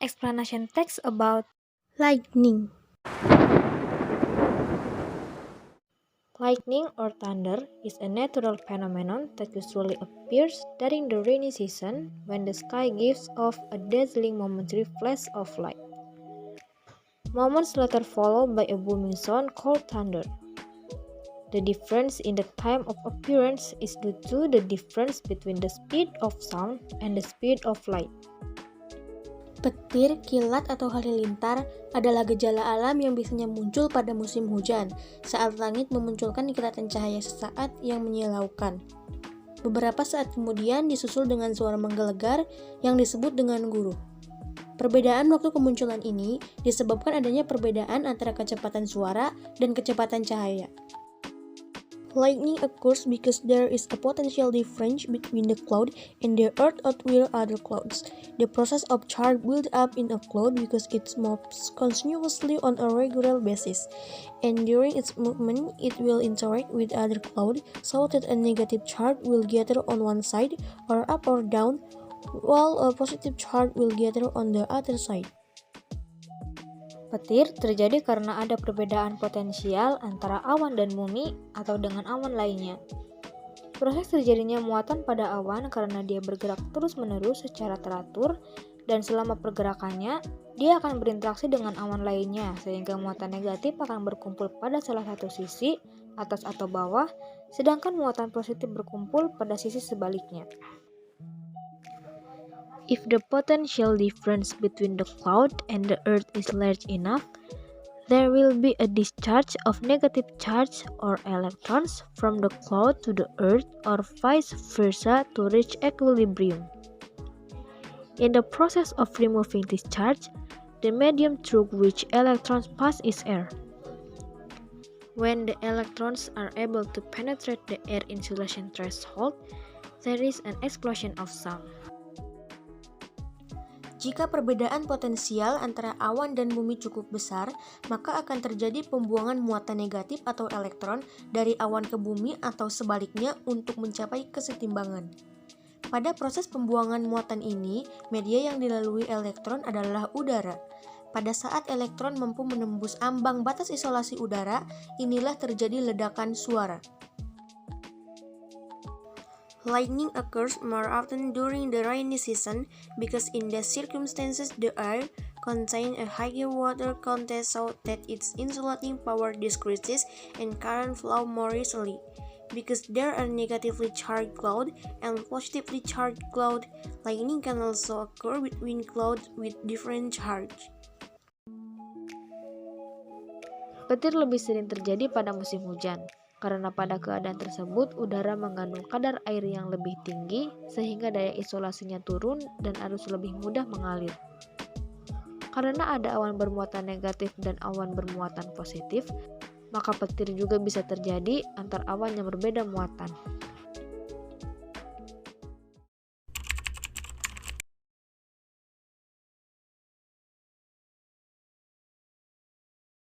Explanation text about Lightning. lightning or thunder is a natural phenomenon that usually appears during the rainy season when the sky gives off a dazzling momentary flash of light. Moments later followed by a booming sound called thunder. The difference in the time of appearance is due to the difference between the speed of sound and the speed of light. Petir, kilat, atau halilintar adalah gejala alam yang biasanya muncul pada musim hujan saat langit memunculkan kilatan cahaya sesaat yang menyilaukan. Beberapa saat kemudian disusul dengan suara menggelegar yang disebut dengan guruh. Perbedaan waktu kemunculan ini disebabkan adanya perbedaan antara kecepatan suara dan kecepatan cahaya. Lightning occurs because there is a potential difference between the cloud and the earth or other clouds. The process of charge builds up in a cloud because it moves continuously on a regular basis, and during its movement, it will interact with other clouds so that a negative charge will gather on one side or up or down, while a positive charge will gather on the other side. Petir terjadi karena ada perbedaan potensial antara awan dan bumi atau dengan awan lainnya. Proses terjadinya muatan pada awan karena dia bergerak terus-menerus secara teratur dan selama pergerakannya, dia akan berinteraksi dengan awan lainnya sehingga muatan negatif akan berkumpul pada salah satu sisi, atas atau bawah, sedangkan muatan positif berkumpul pada sisi sebaliknya. If the potential difference between the cloud and the earth is large enough, there will be a discharge of negative charge or electrons from the cloud to the earth or vice versa to reach equilibrium. In the process of removing this charge, the medium through which electrons pass is air. When the electrons are able to penetrate the air insulation threshold, there is an explosion of sound. Jika perbedaan potensial antara awan dan bumi cukup besar, maka akan terjadi pembuangan muatan negatif atau elektron dari awan ke bumi atau sebaliknya untuk mencapai kesetimbangan. Pada proses pembuangan muatan ini, media yang dilalui elektron adalah udara. Pada saat elektron mampu menembus ambang batas isolasi udara, inilah terjadi ledakan suara. Lightning occurs more often during the rainy season because in these circumstances the air contains a higher water content so that its insulating power decreases and current flow more easily. Because there are negatively charged clouds and positively charged clouds, lightning can also occur between clouds with different charge. Petir lebih sering terjadi pada musim hujan. Karena pada keadaan tersebut, udara mengandung kadar air yang lebih tinggi sehingga daya isolasinya turun dan arus lebih mudah mengalir. Karena ada awan bermuatan negatif dan awan bermuatan positif, maka petir juga bisa terjadi antar awan yang berbeda muatan.